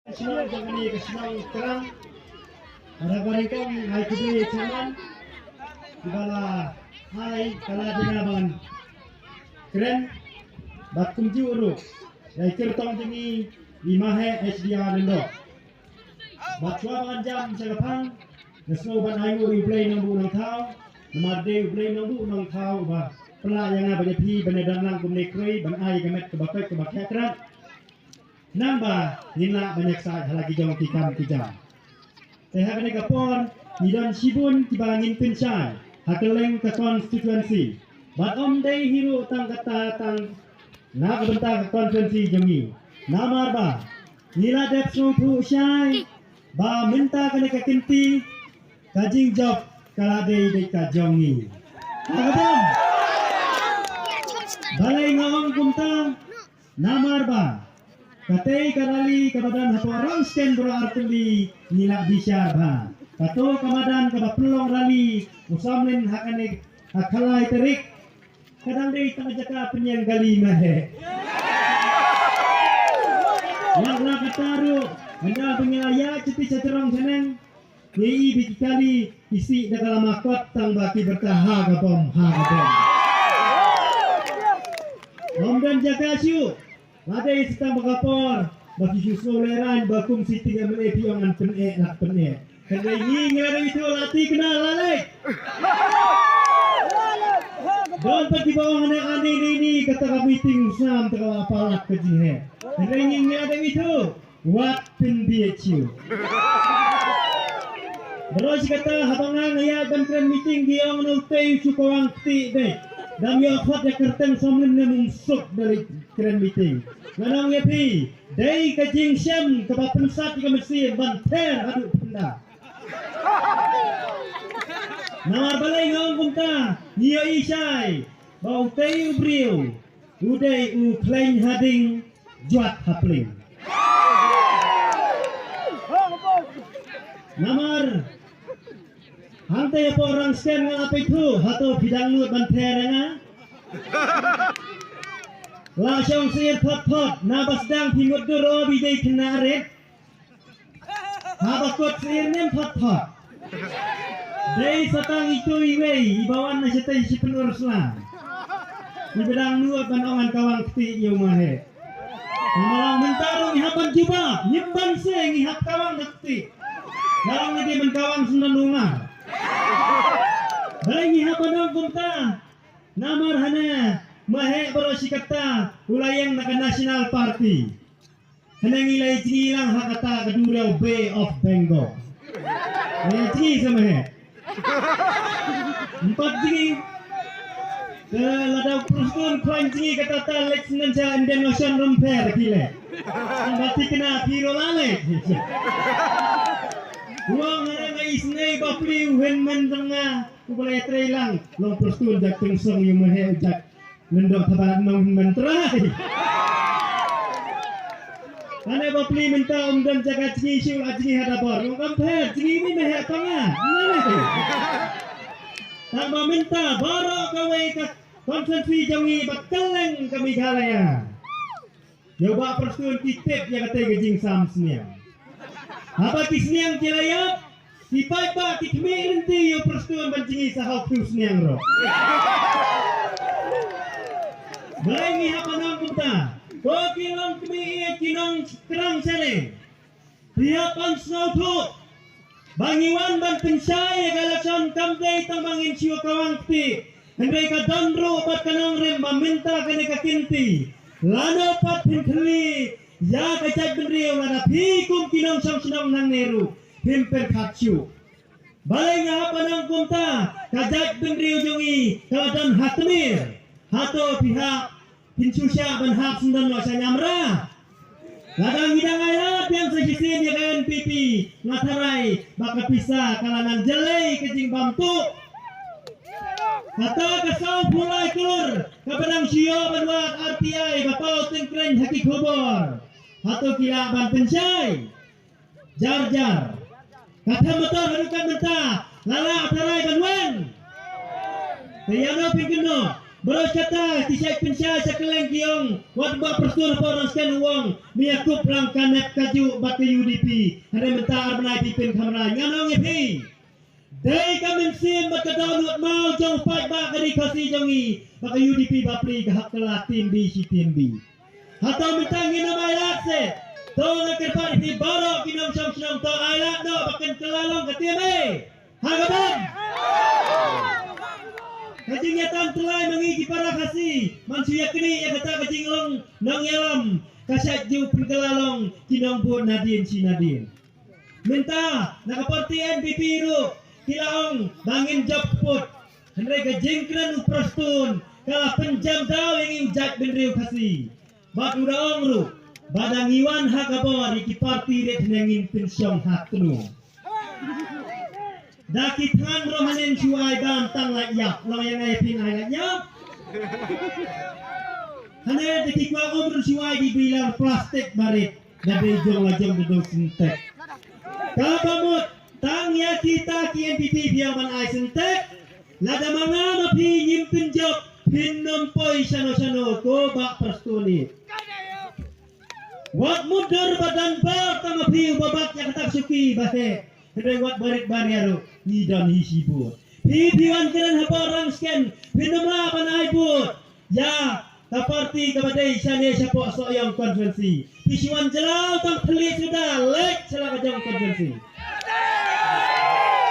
Senang jangan ni kesenang terang. Ada hai kudui caman. Ibala hai kala dinaban. Keren. Batum juru. Dari kertong ini imahe SDR lendo. Batwa banjam sagapang. Nesno ban ayu play nang nang thau. Namade play nang thau ba. Pela yang banyak pi benedan lang kumne krei ban ai gamet kebakai kebakakran. Nambah nila banyak saat lagi jong tikam kijam. Saya kena kapor nidan sibun tibangin pencai hakeleng ke konstituensi. Batom day hero tang kata tang na bentar ke konstituensi jemi. Namar ba nila dep sumpu syai ba minta kena ke kinti kajing job kalade de kajongi. Agam balai ngawang kumta namar ba Katai karali kabadan hapo orang stand berarti nila bisyar ba. Kato kamadan kabapelong rali usamlen hakane hakalai terik. Kadang day tangajaka penyang gali mahe. Wala kataru anda pengilaya cuti cacerong seneng. Yei bikali isi dalam makot tang baki bertaha gabom ha gabom. Om dan jaga siu. Ada yang sedang berkapor, bagi susu leran, bakum siti yang melepi yang penek nak penek. Kerana ini ngelada itu latih kena lalek. Don pergi bawah anak-anak ini kata meeting usam terlalu apalah kejihe. Kerana ini ngelada itu what pin BHU. Terus kata habangan ayat dan keren meeting dia menutai sukawang ti deh. Dan yang kuat ya kerteng somlin mungsuk dari keren meeting. Manang yapi, day kajing syam kepa pensat ke mesin banter aduk penda. Namar balai ngawang kumta, niyo isai, bau tei ubriu, udai u klein hading, juat hapling. Namar, hantai apa orang sen ngapa itu, atau bidang lu banter nga? Langsung sir pot nabas dang timur duro bidai kenaret. Habakot sir nem pot. Dari satang itu iwei ibawan nasyata isi penurus lang. Di bedang nuat banongan kawang keti iyo mahe. Namalang mentarung ihapan juba nyimban se ngihap kawang keti. Larang ini menkawang senanungar. Balai ngihapan ang kumta. Namar hana mahe berosi kata ulayang naka National Party. Hanang ilay tinilang hakata kadurau Bay of Bengal. Ayah tini sama he. Empat tini. Ladau perustun klan tini kata ta Lex Nanca Indian Ocean Rumper kile. Berarti kena piro lale. Uang harang isnei bapli uhen mendengah. Kupalay trailang. Long perustun jak tengsong yung mahe jak. Mendok tabaran nong mentrai. Ane bapli minta dan jaga cini siul ajini hadapor. Ngam phe cini ini meh tanga. Nane. Tambah minta baro kawai ka konsensi jangi bakaleng kami galaya. Coba perstun titip yang kata gejing samsnya. Apa kisniang kirayap? Si paipa kitmi inti yo perstun bancingi sahau kusniang ro. Balai ni apa nama kita? Kau kilong kami kilong kerang sere. Siapan snowto. Bangiwan ban pensai galasan kamdei tambangin siu kawang ti. Hendai ka dandro obat kanong rem meminta kene ka kinti. Lano pat pinkli. Ya kacak bendrio lada pikum kilong sam senang nang neru. Himper kacu. Balai ni apa nama kita? Kajak bendrio jongi kaladan hatmir. Hato pihak pinsusya ban hak sundan wasa nyamra. Ladang hidang ayat yang sekisin ya KNPP ngatarai baka pisah kalanan jelai kejing bamtu. Kata kesau pulai kelur kabarang sio banwat RTI bapau tengkren haki kubur. Hato kila ban pensai. Jar. Kata motor harukan mentah lala atarai banwan. Kayano pingkeno Beros kata tisyak pensya sekeleng kiong wat ba perstur orang sken uang miakup lang kanep kaju batu UDP hare mentar benai pipin kamera nganong epi dai kamen sim bakadonut mau jong pat ba kari kasi jongi baka UDP bapli kahak kala tim B si tim B hatau mentang ina mayat se to ngakirpat hi barok kinong som to ailat no bakan kelalong katim hagaban kajing yatan tulai mangigi para kasi mansuya kini ya kata kajing long nang yalam kasat ju pergelalong kinong pun nadin si nadin minta nakaparti NPP ru kilaong bangin joput henry kajing kran uprastun kala penjam daw yang ujat benriu kasi batu daong ru badang iwan hakabor iki parti ret nangin pensyong hak tenu Daki tangan rohanin cuai bantang lak yap Lang yang ay pinay lak yap Hanya daki kwa umur cuai dibilang plastik barit Dari jong lajong duduk sentek Kapamut tang ya kita ki NPP biaman ay sentek Lada mga mapi nyimpin job Pinom poy sano-sano ko bak perstuni Wak mudur badan bar tang mapi ubabak yang tak suki bahe Kedewat barit bariaru Nidan hisibu Pipiwan keren haparang sken Pinumla panay bud Ya Kaparti kabadai Sane siapa soyang konferensi Pisiwan jelau tang pelit sudah Lek selaka jang konferensi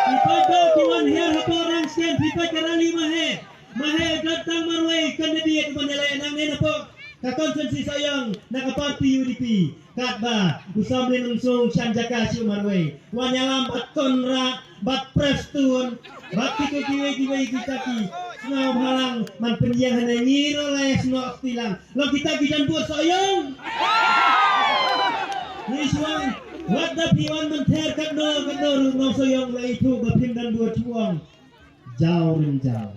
Pipai kau kiwan hiar haparang sken Pipai kerali mahe Mahe datang marwai Kandidat menilai nang nena po Kakonferensi soyang Nakaparti UDP Katba Usamlin unsung Sanjaka siu marwai Wanyalam bat konrak Bat prestun Bat kiko kiwe kaki Senau halang Man penyiang hana ngiro laya senau tilang Lo kita gidan buat soyong Niswang Wat da piwan menter kadno Rumau soyong la itu Bapim dan buat cuang Jauh rin jauh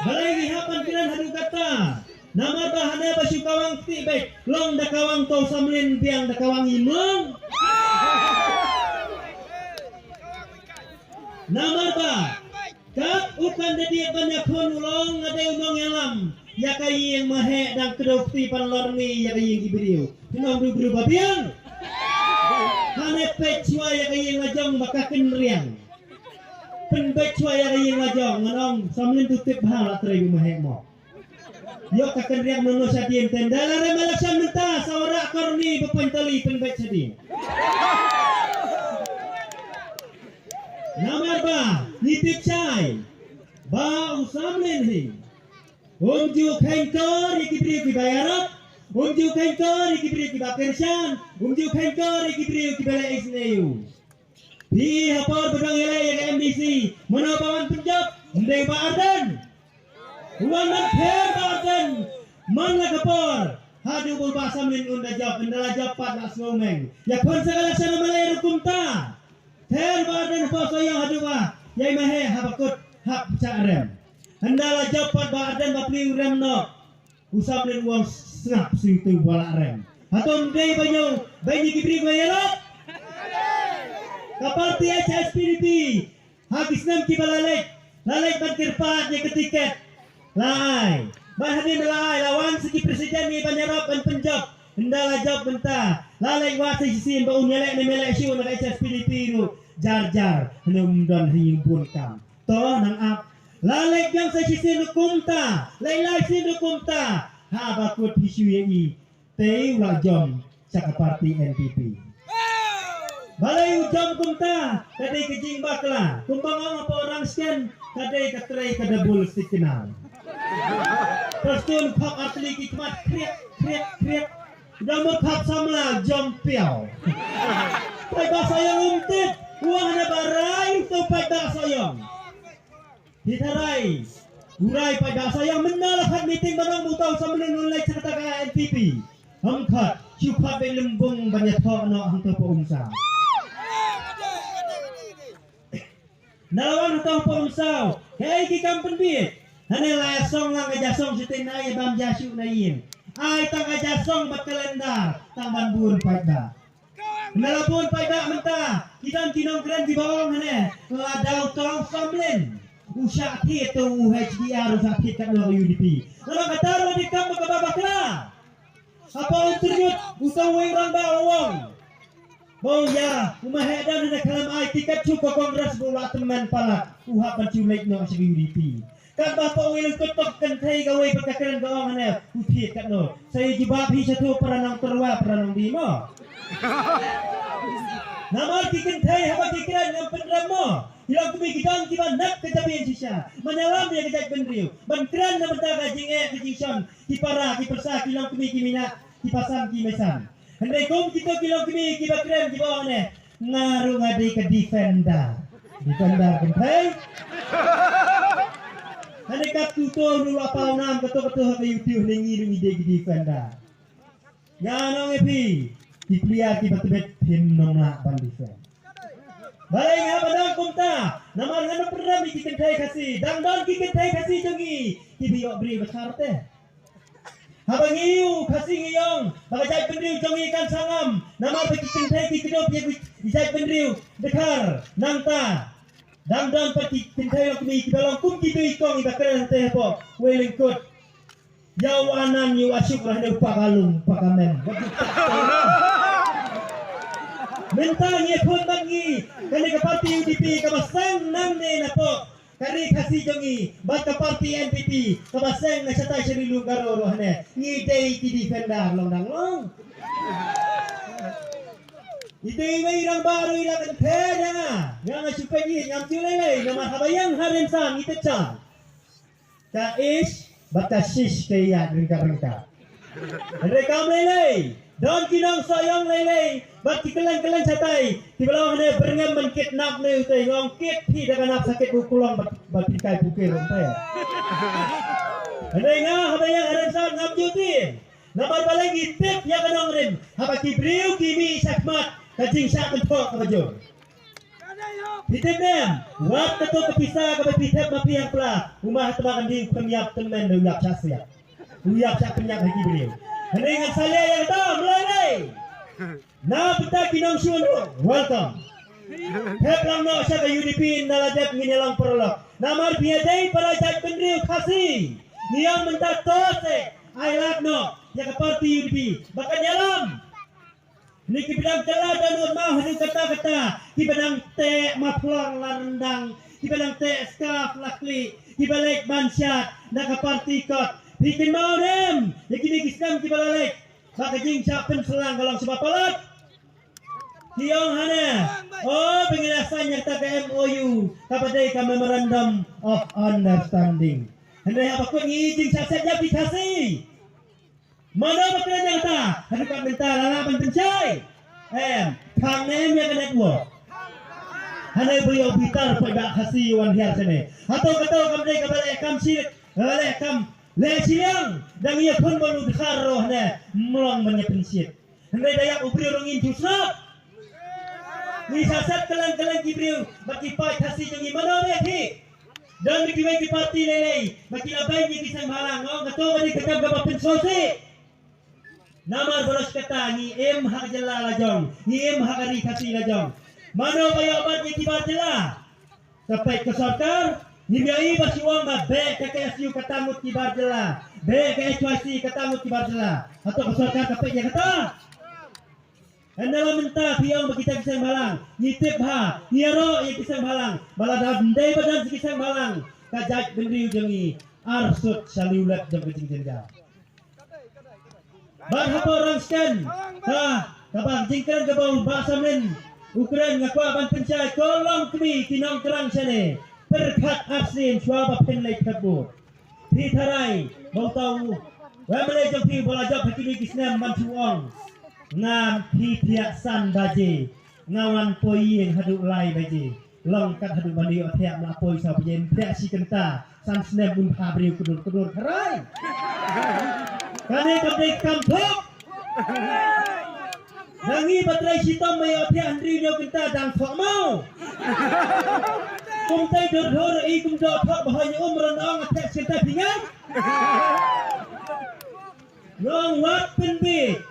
Balai gihapan kiran hadu kata Nama bahane basu kawang tibek Long da kawang tau samlin Biang da kawang imong Nama ba Kat ukan dedi banyak pun ulong Ada ulong yalam Ya kayi yang mahe Dan kedokti panlorni Ya kayi yang iberiu Pinong dubru babiang Hane pecua ya kayi yang lajong Bakakin riang Penbecua ya kayi yang lajong Nganong samlin tutip hal Atrai mahe mo Yo kakan riang nono sadien tendala remalaksan mentah Sawara korni bepantali penbec sadien Namar ba nitip cai ba usamlen hi umju khankor ikibri ki bayarat umju khankor ikibri ki bakersan umju khankor ikibri ki bala isneyu di hapor bedang ele yang MDC menopawan penjab ndeng ba ardan uang man pher ba ardan man la kapor hadu bul ba samlin unda job ndala job pat la ngomeng ya kon segala sana malay rukumta Her badan poso yang haduwa yai mahe habakut hak carem hendala japat badan bapli rem no usap len uang snap situ bala rem haton dei banyo banyi kibri bayarot kaparti HSPDP hakisnam ki balalek lalek bankirpat ye ketiket lai bahani melai lawan segi presiden ni banyarap dan penjab hendala jab benta lalek wasi sisin ba unyelek ni melek siu na HSPDP ru jar henum dan himpun kam to nang ap lalek yang sa sisin kumta lai sin kumta ha bakut pisu yi te wa jom sakaparti NPP balai ujam kumta kadai kejing bakla kumbang apa orang sken kadai katrai kadabul sikenal Pastun pak asli kikmat kriak damur pak samla jom piao pai bahasa yang umtit uang ada barai tupai bahasa yang ditarai urai pai bahasa yang menalakan meeting barang butau samlin ulai cerita kaya NPP angkat syukat belembung banyak tok no hantu peumsa nalawan hantu peumsa hei kikam penbit hane layasong lang kajasong sitinay bam jasu na yin ay tang kajasong batkalenda tang banbun pai dah Nalapun pai dak mentah kidan kinong keren di bawang hane ladau tong samlin usah itu HDR usah kat lo UDP. Kalau kata lo di kamu ke babaklah. Apa untuknya usah orang bawang. Bau ya, rumah hedan nak kalam ai tiket cukup kongres bola teman pala. Uhap penculek no segi UDP. Kan bapak wilang ketok kentai gawe perkakaran gaong ane utit kat no. Saya jibab hi satu peranang terwa peranang di mo. Nama kentai haba kikiran yang pendramo. Hilang kami kita kiban nak kejabian sisa. Menyalam dia kejak bendriu. Bangkran na bentaga jinge kejingson. Kipara kipersa hilang kami kimina kipasan kimesan. Hendai kom kita hilang kami kibakran kibawang ane. Ngaruh ngadi ke defender. Defender kentai. Ane kat tuto dulu apa nam ketua-ketua ke YouTube nengi ide defender. Ya nong epi dipeliar di batubet pin nongla ban defend. Balai ngapa dang kumta? Nama ngano pernah mi kentai kasih. Dang ki kentai kasih jongi. Ki biok beri besar teh. Habang iu kasih ngiyong. Baka jai pendriu jongi kan sangam. Nama bagi kentai ki kedop ya jai pendriu dekar nangta. Dang pergi kentai lo kini kibalong kum kitu ikong ibakran teh po. Welingkut. Yawanan yu asyuk rahne pakalung pakamen. Mentanya pun bangi. Kali ke parti UDP kabasang nang ne na po. Kari kasih jongi. Bat ke parti NPP kabasang na sata serilu garo rohne. Ngidei ki defender long dang long. Itu irang baru ilang pera. Yang supaya ni ngam tulele nama habayang harensan itu cang. Ta is batasis kaya rengka. Rekam lele. Don kinang sayang lele. Bat kikelan satai. Di bawah ne berengam menkidnap ne utai ngong kit pi dengan sakit bukulong bat pikai bukir umpai. Ane nga habayang harensan ngam jutin. Nama balai ngitip ya kanong rin. Haba kibriu kimi sakmat. Kajing syak kentok kabajur. Pitip nem, wak ketuk kepisah kabaj pitip mapi yang pelah. Rumah temakan di pemiap temen dan uyak syak. Uyak syak penyak lagi beliau. Hendak saya yang tahu mulai. Na pita kinong syuno, welcome. Hep lang no siya ka UDP nalajak nginilang perolok. Namar biyadai para jat pendriu kasih. Niyang mentar tose, ay lak no, ya ka parti UDP. Bakan yalam. Ni kibidang telah dan mau hendak kata-kata kibidang te maplong landang kibidang te skaf lakli kibalik bansyat nak parti kot bikin mau dem yakini kisam kibalik baka jing siapin selang galong sebab palat Hiong hana oh penjelasan yang tak MOU kapadai ka memorandum of understanding hendak apa kau ngijing saset aplikasi mana bakal yang ta? Ada komentar lalapan pencai. Kang nem yang network. Hanai beliau bitar pada kasih wan hiar sini. Atau kata kamdai kabale kam silik, kabale kam le silang dan ia pun baru dikharoh ne melong menyepensit. Hanai dayak ubri rongin tusnap. Ni sasat kelang kibriu bagi pai kasih jangi mana lagi. Dan dikiwai di parti lelei bagi abai ni kisang halang ngong kata bagi kekam gabah pensosi. Nama boros kata ni em hak jela lajong, ni em hak ari kasih lajong. Mana bayar obat ni kibar jela? Sampai ke sarkar, ni biai basi wang ba be ke KSU katamut kibar jela, be ke HYC katamut kibar jela. Atau ke sarkar kapek dia kata. Anda minta piang bagi kita kisang balang, ni tip ha, ni ro yang kisang balang, balada ndai badan kisang balang, kajak bendriu jengi, arsut saliulat jam kecing jenja. Barhapa orang skan, kabang jingkan ke bawah bahasa men, ukuran ngaku aban pencai, kolong kami kinong kerang sini, berkat asin suara penlai kabut, pitarai, bau tahu, wamilai jompi bola jok hakimi kisnam mantuong, ngam pitiak san baje, ngawan poi yang haduk lai baje, long kat haduk bandi otiak melapoi sahaja, pitiak si kenta, san snap bun pabriu kudur kerai. Kami kabrik kampuk. Dangi batrai sitom may opi andri nyo kita dang sok mau. Kung tay dor kum do thok bahanya umron ong atek kita bingat. Ngong wat penbi.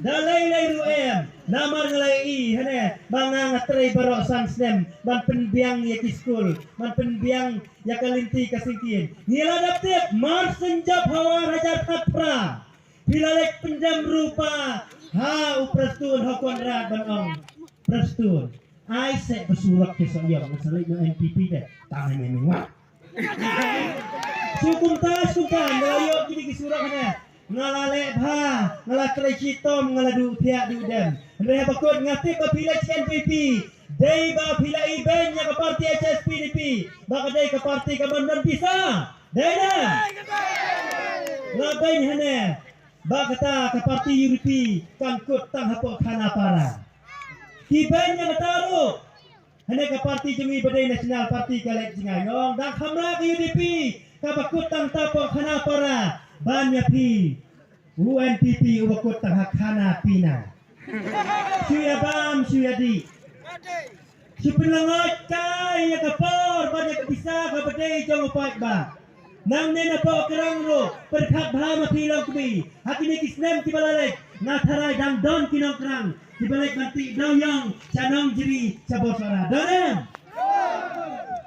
dalai ruem namar ngalai hane bangang atrai barok sansnem ban penbiang ya ki school ban penbiang ya kalinti kasingkin nila dapet mar senjap hawa raja tapra pilalek penjam rupa ha uprastun hokondra banong prastun ai se bersurak ke soyong masalah no NPP deh tangan memang sukumta ngalayo kini kisurak hane ngalale bha ngalatrai citom ngaladu tiak diudem hendak bakut ngati kapila NPP dei ba pila iben nya ke parti HSPDP ba kadai ke parti kabandan bisa dei dah ngapain hane ba kata ke parti UDP kangkut tang hapok khana para tibanya kataru hanya ke parti jemi badai nasional parti kalek jingayong dan khamra ke UDP kabakut tang tapok khana para banyak pi UNPP ubakut tang khana pina suya bam suya di supenlangot kai ya kapor banyak bisa ke badai jong upat ba nang nena po kerang ro perkhat bha ma pilong kubi hakini kisnem kibalalek natharai dang don kinong kerang kibalek nanti dawyang canong jeri cabosara donem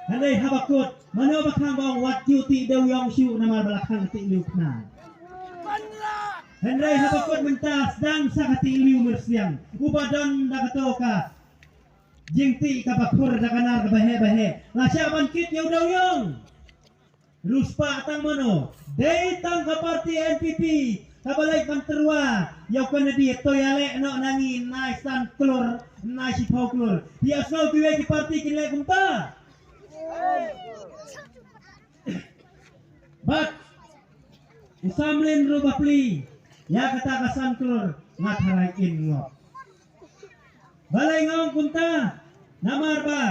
handai habakut mano bakang bang wat cuti dawyang syu nama belakang ti liukna handai habakut mentas dang sakati liu mersiang ubadon dakatoka jingti kabakur dakanar bahe lasya bankit yau dawyang Ruspa tang mano, dei tang ke parti NPP, kabalai panterwa, yau kena dia toyale no nangi nai san klor, nai sipau klor. Dia snow kiwe ki parti kinle kumta. But usamlin rubapli, ya kata kasan klor ngatarai in ngok. Balai ngong kumta, namar ba.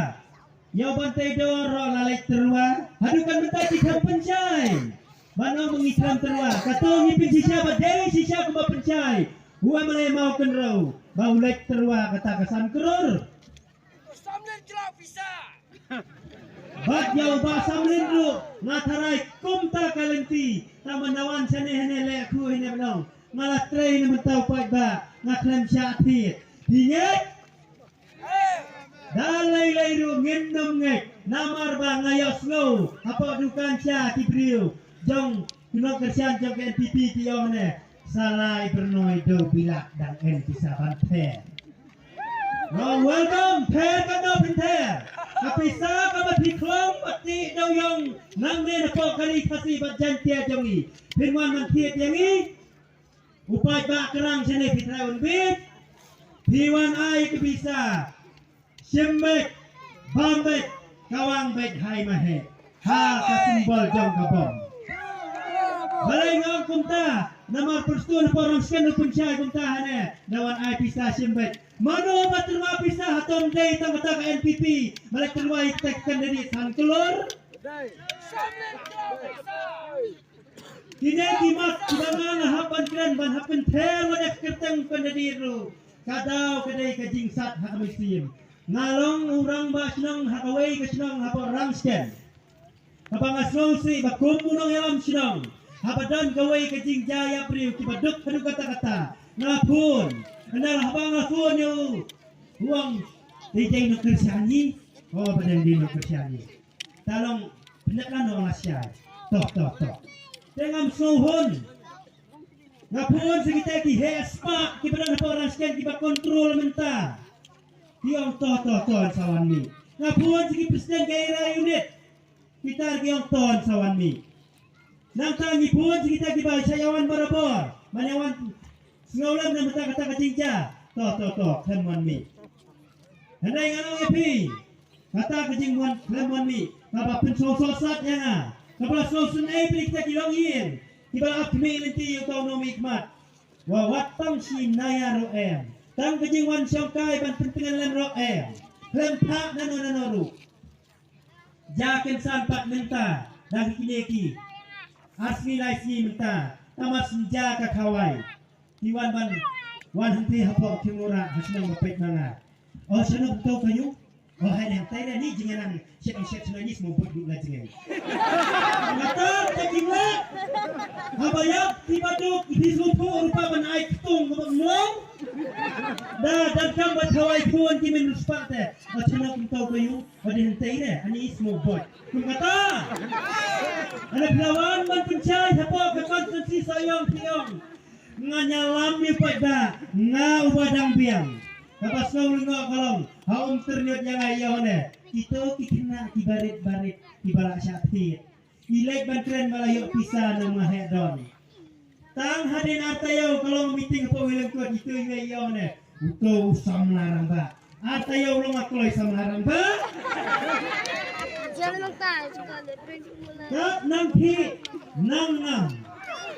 Yau bantai dor lalek terua hadukan bentai tikam pencai mana mengikram terua kata ngipin sisa badai sisa kuba pencai gua mulai mau kenrau bau lek terua kata kesan kerur samlin kelak bisa bat yau ba samlin ru ngatarai kumta kalenti tamanawan sane hene lekku hene menong malah trai ne mentau pai ba ngaklem syati dinget dalai ru ngendom ngek namar ba ngayos ngau apa dukan cia tibriu jong kuno kersian jong NPP tiong ne salai bernoi do bilak dan bisa banter welcome ter kano pinter kapisa kabat diklong pati dawyong nang ne po kali kasi bajan tia jongi firman man tiet yangi upai ba kerang sene fitraun bit diwan ai kebisa Simbek, bambek, kawang bek hai mahe, ha kasimbol jong kabom. Balai ngong kumta, nama perstun porong sken pencai kumta hane, nawan ai pisa simbek. Mano baterwa pisa hatom dei tang kata NPP, balai terwa itekkan dari san kelor. Kini kimak kudangan hapan keren ban hapan ter wadah kerteng pendadiru, kadau kedai kajing sat hak musim. Ngalong urang ba sinong hakaway ka sinong hapa rangsken kapang asnong si bakum munong yalam sinong hapadan kaway ka jing jaya priu kibaduk hadu kata-kata ngapun andal habang ngapun yu uang dijay no kersianyi oh badan di no kersianyi talong pendekan no asyai toh tengam snohon ngapun segita ki hespak kibadan hapa rangsken kiba kontrol mentah Kiong ton sawan mi. Ngapuan segi presiden gairah unit. Kita kiong ton sawan mi. Nang tangi pun kita kibai sayawan barabor. Manyawan sengaulam na mata kata kacingja. To klemon mi. Handai nganong epi. Kata kacingwan klemon mi. Kapa pensososat yang Kapa sosun epi kita kilongin. Kiba akmi nanti autonomi ikmat. Wawatang si naya roem. Tang kejingwan syongkai ban pentingan lem roem lem pak nanoru jaken sampak menta dan kineki asmi laisi menta tamas senja kakawai tiwan ban wan henti hapok kimura hasnang mapet manga oh sana betul kayu oh hai nang tai ni jinganan syek ni semua buat dulu jingan ngata kejingwan habayak tibaduk di supu rupa ban ai ketung ngomong dah dan bertawai pun kimin ruspak teh. Macam nak tahu kayu, ada hentai deh. Ani semua buat. Kum kata. Ada pelawan man pencai siapa ke konsensi sayang piang. Nganyalam ni pada ngau badang biang. Lepas kau lengok kolong, haum ternyut yang ayah ne. Kita kena kibarit-barit kibarak syafir. Ilek bantren malayok pisah nama hedon. Tang hadin artayo kalau meeting apa wilang kuat itu ayah ne. Uto usam larang ba. Artayo ulong aku lagi sama larang ba. Jangan lupa sekali Kat nang pi nang nang.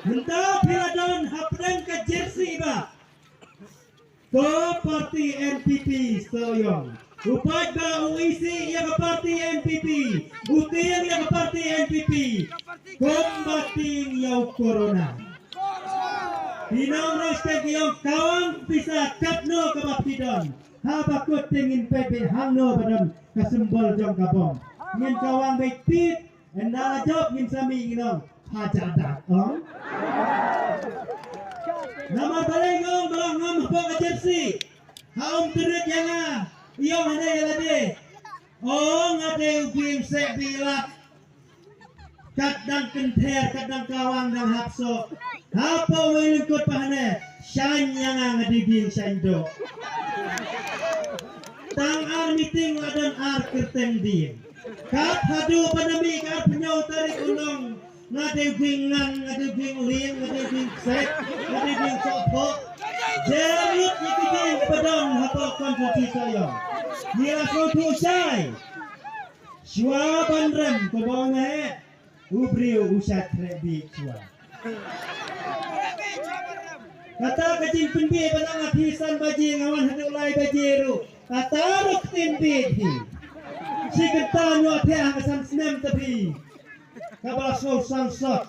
Mentau piradon hapden ke jersey ba. Ko parti NPP soyong. Upat ba UIC yang parti NPP. Uting yang parti NPP. Combating yang corona. Pinang respect yang kawang bisa kapno ke bapidon. Habakut tingin pepe hangno badam kasembol jong kabong. Ngin kawang baik pit. Endala job ngin sami nginong. Hajadak ong. Nama balai ngong balang ngam hapok jersey. Haum terut yang iyong ada yang lade. Oh ngade ubing sek bilak. Kadang kenter, kadang kawang dan hapso. Apa wilingkut pahane? Syan yang ngadibing syando. Tang ar meeting ladan ar kerteng din. Kat hadu pandemi kat penyau tarik unong. Ngade bingang, ngade bing ling, ngade bing sek, ngade bing sopok. Jerut ikibing pedang hapok konfesi sayang. Nila sotu syai. Syua bandrem kebawang he. Ubriu usat rebi syua. Kata kecing penbi benang apisan baji ngawan haduk lai baji ru. Kata ruk timbi hi. Si ketan yo tiang kesan senem tepi. Kabal so sansot.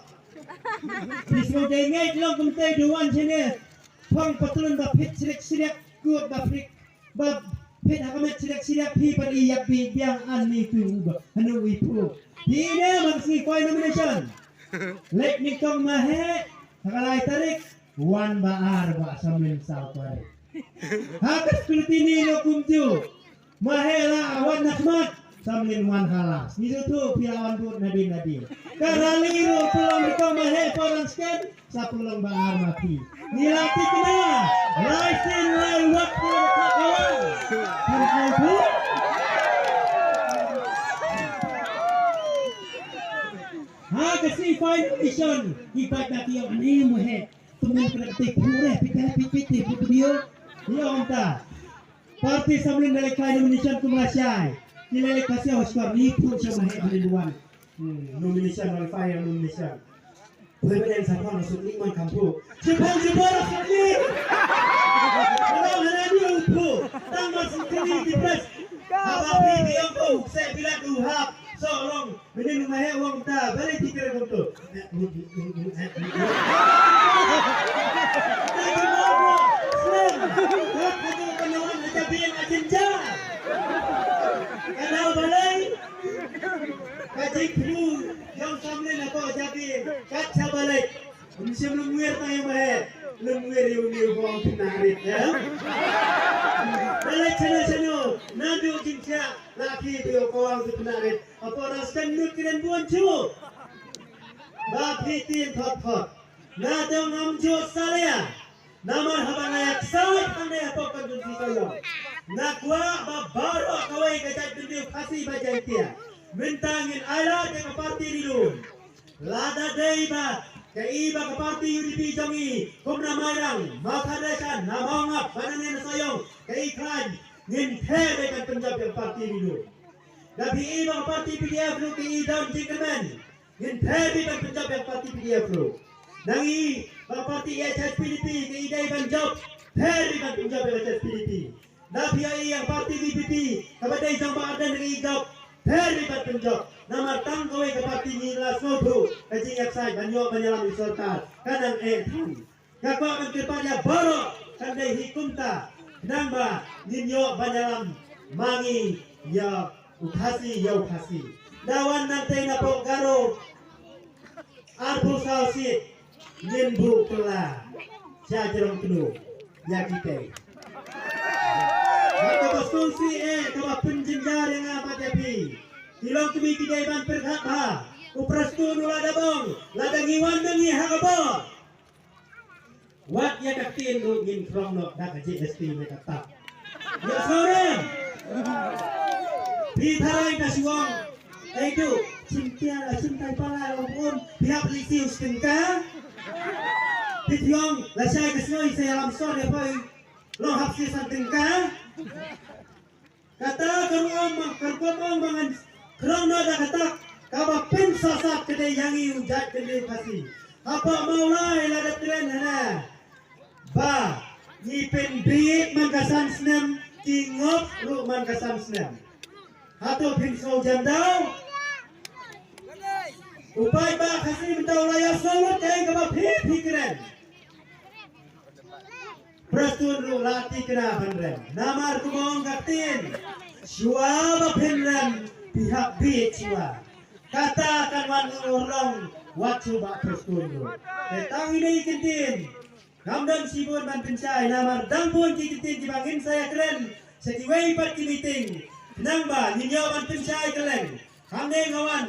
Bismo dengai long kumtai duan sini. Pang patulun ba pit sirik good ba frik. Ba pit hakamet sirik pi pada iyak bi biang ani tu ba. Hanu ipu. Ini maksud koi nomination. Lek nikong mahe. Hakalai tarik. Wan baar ba samin sautare. Hakas kulitini lo kumju. Mahe la awan nakmat. Samlin wan halas. Nisu tu piawan buat nadi. Karali ro pulang nikong mahe porang sken. Sa pulang baar mati. Nilati kena. Laisin lai waktu kawan. Kau bu. Ha kasi final mission. Ibat kaki yang ani mahe. Temen kreatif pure piti video. Dia onta. Parti samlin dari kain Indonesia ke Malaysia. Nilai kasih Oscar ni pun sama hebat duan. Nomination oleh Fire Nomination. Berbeda sama masuk lingkungan kampung. Jepang sekali. Kalau ada dia upu, tambah sekali di press. Apa pilih yang kau? Saya bilang uhap. Seorang ini rumahnya uang tak balik tikar untuk. Lagi mau slam. Kau kamu penyuan aja biang aja. Kalau balai, kaji kru yang sambil nak jadi kaca balai. Mesti menguir tanya bahaya, menguir yang buang penarik ya. Balai cina nanti ujungnya laki dia buang penarik. Apa raskan nut keren buan cu? Bagi tin thot. Nada ngamjo salaya. Nama habang ayak sawit anda apa konjunsi saya. Nakwa babaru kawai kajat dunia kasih baca dia. Mentangin ala dengan parti dulu. Lada deiba keiba ke parti UDP jangi. Komna marang makadesan namangap bananen sayong keiklan nginthe dengan penjab yang parti dulu. Tapi iba ke parti PDF lu keidam jingkerman. Nginthe dengan penjab yang parti PDF lu. Nangi parti HSPDP keidai banjab. Theri dengan penjab yang HSPDP. Tapi yang parti BPP kepada isang badan dengan hijab. Theri dengan penjab. Nama tangkawai ke parti nila soto. Kajing yaksai banyok banyalam isortar. Kadang entan. Kakwa akan kepadanya borok. Kandai hikumta. Namba ninyo banyalam. Mangi ya ukasi. Dawan nanti napok garo. Arpu sausit. Nimbu telah. Jajarong penuh. Ya kita. si kaba penjenjar yang apa tapi hilong kami kidai ban perkata upras tu nula dabong ladang iwan dengi hakabo wat ya kaktin lu ngin krong no dak GST mereka tak ya sore Pitharai kasiwang itu cintai pala lopun pihak polisi ustinka Pithiong lasai kasnoi saya alam sor ya pai lo hapsi santingka kata kerumong mangan krono da kata kaba pin sasap kedai yangi ujat kedai pasi apa maulai lada tren hana ba nyipin biit mangkasan senem tingop lu mangkasan senem atau pinsau jandau upai ba kasih mentau laya solot yang kaba pikiran Prastun lu lati kena penrem namar kumong kaktin syua ba penrem pihak biit syua katakan wan urong wat coba prastun lu tetang ini ikintin Kamdam sibun ban pencai namar dangpun kikitin dibangin saya keren setiwai pat meeting nang ba ninyo ban pencai keren kamdeng kawan